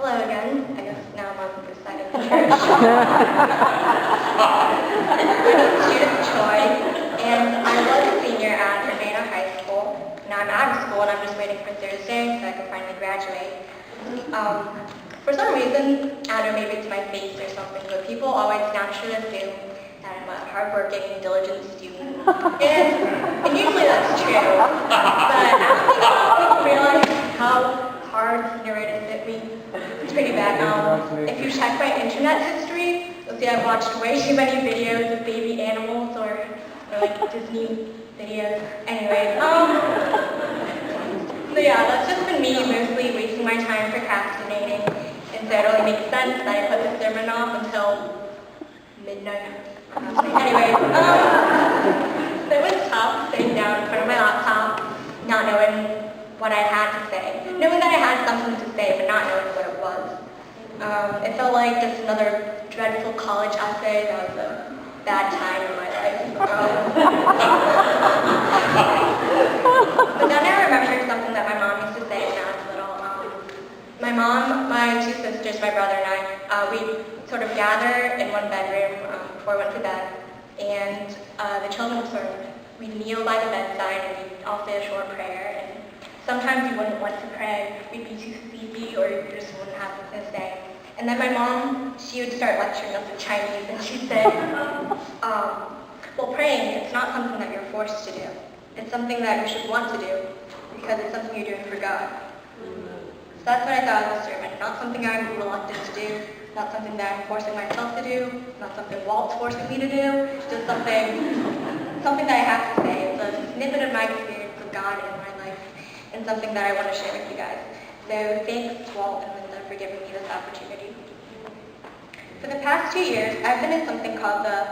Hello again. I guess now I'm on this side of the church. My name is Judith Tsoi, and I was a senior at Urbana High School. Now I'm out of school and I'm just waiting for Thursday so I can finally graduate. For some reason, I don't know, maybe it's my face or something, but people always naturally assume that I'm a hardworking, diligent student. And usually that's true. But after I realized how hard senior rate is hit me, it's pretty bad. If you check my internet history, you'll see I've watched way too many videos of baby animals or like Disney videos. Anyways, so yeah, that's just been me mostly wasting my time procrastinating, and so it only makes sense that I put the sermon off until midnight. Anyways, so it was tough sitting down in front of my laptop, not knowing what I had to say. Knowing that I had something to say, but not knowing what it was. It felt like just another dreadful college essay. That was a bad time in my life. But then I remembered something that my mom used to say when I was little. My mom, my two sisters, my brother, and I, we sort of gather in one bedroom before we went to bed, and the children would we'd kneel by the bedside and we'd all say a short prayer. And sometimes you wouldn't want to pray, we'd be too sleepy, or you just wouldn't have something to say. And then my mom, she would start lecturing us in Chinese, and she'd say, well, praying, it's not something that you're forced to do. It's something that you should want to do, because it's something you're doing for God. So that's what I thought of the sermon. Not something I'm reluctant to do, not something that I'm forcing myself to do, not something Walt's forcing me to do, just something that I have to say. It's a snippet of my experience with God in my life, and something that I want to share with you guys. So thanks, Walt and Linda, for giving me this opportunity. For the past 2 years, I've been in something called the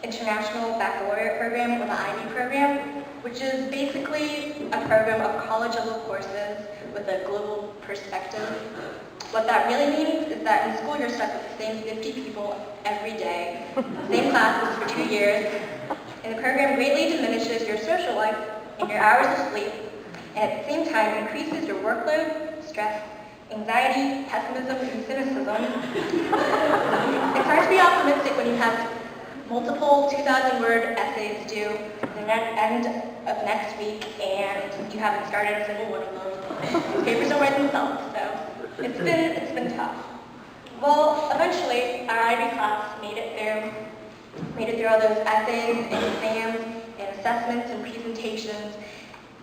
International Baccalaureate Program, or the IB program, which is basically a program of college-level courses with a global perspective. What that really means is that in school you're stuck with the same 50 people every day, same classes for 2 years, and the program greatly diminishes your social life and your hours of sleep, and at the same time increases your workload, stress, anxiety, pessimism, and cynicism. It's hard to be optimistic when you have multiple 2,000-word essays due the end of next week, and you haven't started a single one of them. These papers don't write themselves, so it's been tough. Well, eventually, our IB class made it through all those essays and exams and assessments and presentations.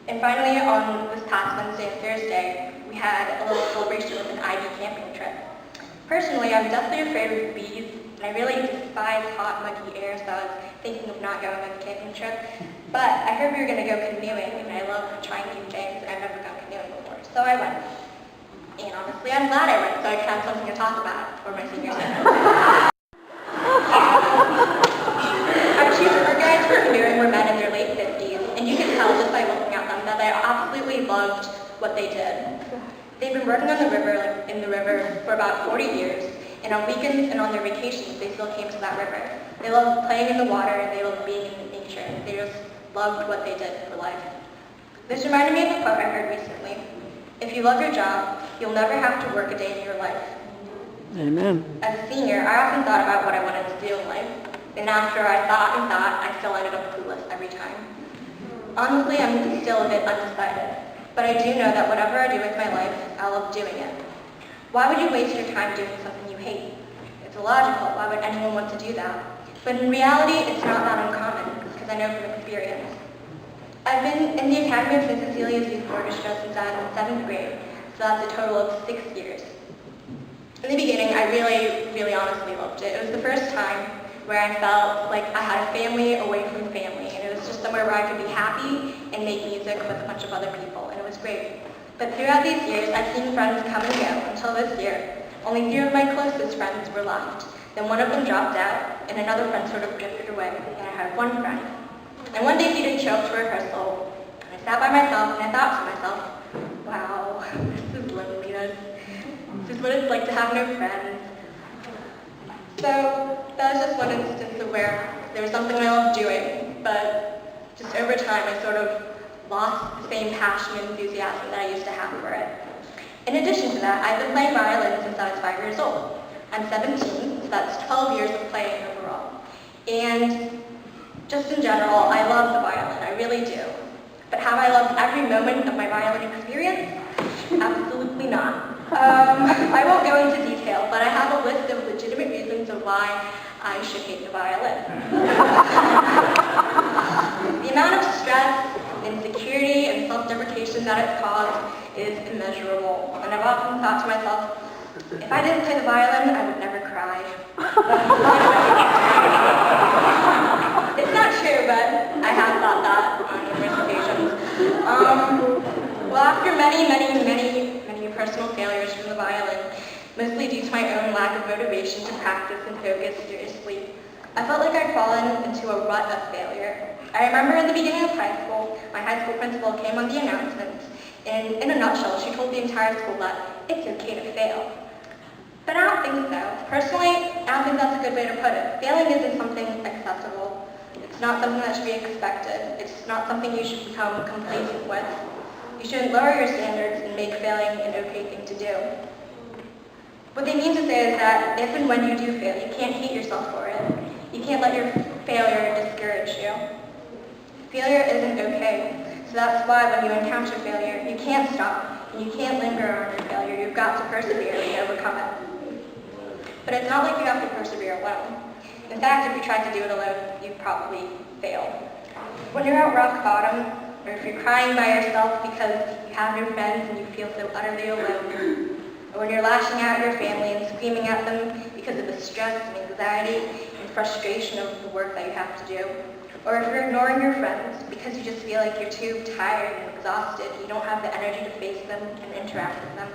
And finally, on this past Wednesday and Thursday, we had a little celebration with an IB camping trip. Personally, I'm deathly afraid of bees, and I really despise hot, muggy air, so I was thinking of not going on the camping trip. But I heard we were going to go canoeing, and I love trying new things, and I've never gone canoeing before, so I went. And honestly, I'm glad I went, so I could have something to talk about for my senior year. Our two tour guides for canoeing were men in their late 50s, and you could tell just by looking at them that they absolutely loved what they did. They've been working on the river, in the river, for about 40 years, and on weekends and on their vacations, they still came to that river. They loved playing in the water, and they loved being in nature, and they just loved what they did for life. This reminded me of a quote I heard recently. If you love your job, you'll never have to work a day in your life. Amen. As a senior, I often thought about what I wanted to do in life, and after I thought and thought, I still ended up clueless every time. Honestly, I'm still a bit undecided, but I do know that whatever I do with my life, I love doing it. Why would you waste your time doing something you hate? It's illogical. Why would anyone want to do that? But in reality, it's not that uncommon, because I know from experience. I've been in the Academy of St. Cecilia's Youth Orchestra since I was in 7th grade, so that's a total of 6 years. In the beginning, I really honestly loved it. It was the first time where I felt like I had a family away from family, and it was just somewhere where I could be happy and make music with a bunch of other people, and it was great. But throughout these years, I've seen friends come and go until this year. Only 3 of my closest friends were left. Then one of them dropped out, and another friend sort of drifted away, and I had one friend. And one day he didn't show up to rehearsal, and I sat by myself, and I thought to myself, wow, this is loneliness. This is what it's like to have no friends. So that was just one instance of where there was something I loved doing, but just over time I sort of lost the same passion and enthusiasm that I used to have for it. In addition to that, I've been playing violin since I was 5 years old. I'm 17, so that's 12 years of playing overall. And just in general, I love the violin, I really do. But have I loved every moment of my violin experience? Absolutely not. I won't go into detail, but I have a list of legitimate reasons of why I should hate the violin. The amount of stress, insecurity, and self-deprecation that it's caused is immeasurable. And I've often thought to myself, if I didn't play the violin, I would never cry. It's not true, but I have thought that on numerous occasions. Well, after many personal failures from the violin, mostly due to my own lack of motivation to practice and focus seriously, I felt like I'd fallen into a rut of failure. I remember in the beginning of high school, my high school principal came on the announcements, and in a nutshell, she told the entire school that it's okay to fail. But I don't think so. Personally, I don't think that's a good way to put it. Failing isn't something accessible. It's not something that should be expected. It's not something you should become complacent with. You shouldn't lower your standards and make failing an okay thing to do. What they mean to say is that if and when you do fail, you can't hate yourself for it. You can't let your failure discourage you. Failure isn't okay. So that's why when you encounter failure, you can't stop, and you can't linger on your failure. You've got to persevere and overcome it. But it's not like you have to persevere alone. In fact, if you tried to do it alone, you'd probably fail. When you're at rock bottom, or if you're crying by yourself because you have no friends and you feel so utterly alone, or when you're lashing out at your family and screaming at them because of the stress and anxiety and frustration of the work that you have to do, or if you're ignoring your friends because you just feel like you're too tired and exhausted, you don't have the energy to face them and interact with them,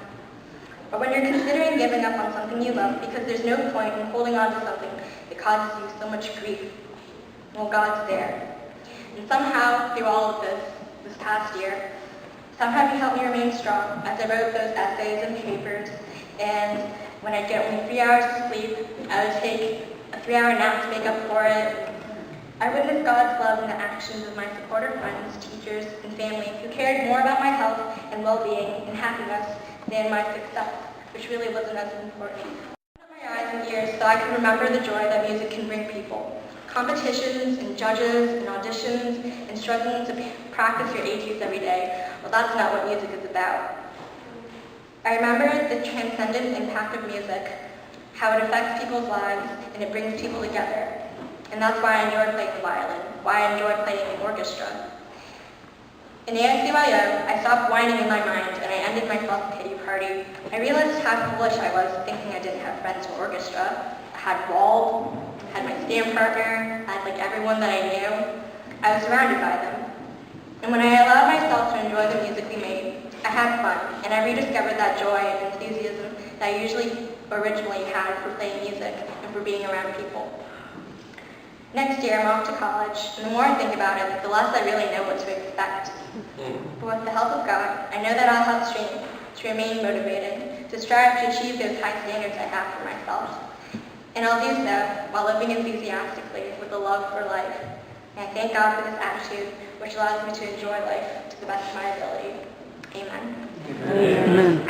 or when you're considering giving up on something you love because there's no point in holding on to something that causes you so much grief, well, God's there. And somehow, through all of this past year, somehow He helped me remain strong as I wrote those essays and papers, and when I'd get only 3 hours of sleep, I would take a 3-hour nap to make up for it. I witnessed God's love in the actions of my supportive friends, teachers, and family who cared more about my health and well-being and happiness than my success, which really wasn't as important. I opened my eyes and ears so I could remember the joy that music can bring people. Competitions and judges and auditions and struggling to practice your ATs every day, well, that's not what music is about. I remember the transcendent impact of music, how it affects people's lives and it brings people together. And that's why I enjoy playing the violin, why I enjoy playing in orchestra. In ASCYO, I stopped whining in my mind and I ended my self-pity party. I realized how foolish I was thinking I didn't have friends in orchestra. I had Wald, I had my stand partner, I had like everyone that I knew. I was surrounded by them. And when I allowed myself to enjoy the music we made, I had fun, and I rediscovered that joy and enthusiasm that I originally had for playing music and for being around people. Next year, I'm off to college, and the more I think about it, the less I really know what to expect. But with the help of God, I know that I'll have strength to remain motivated, to strive to achieve those high standards I have for myself. And I'll do so while living enthusiastically with a love for life. And I thank God for this attitude, which allows me to enjoy life to the best of my ability. Amen. Amen.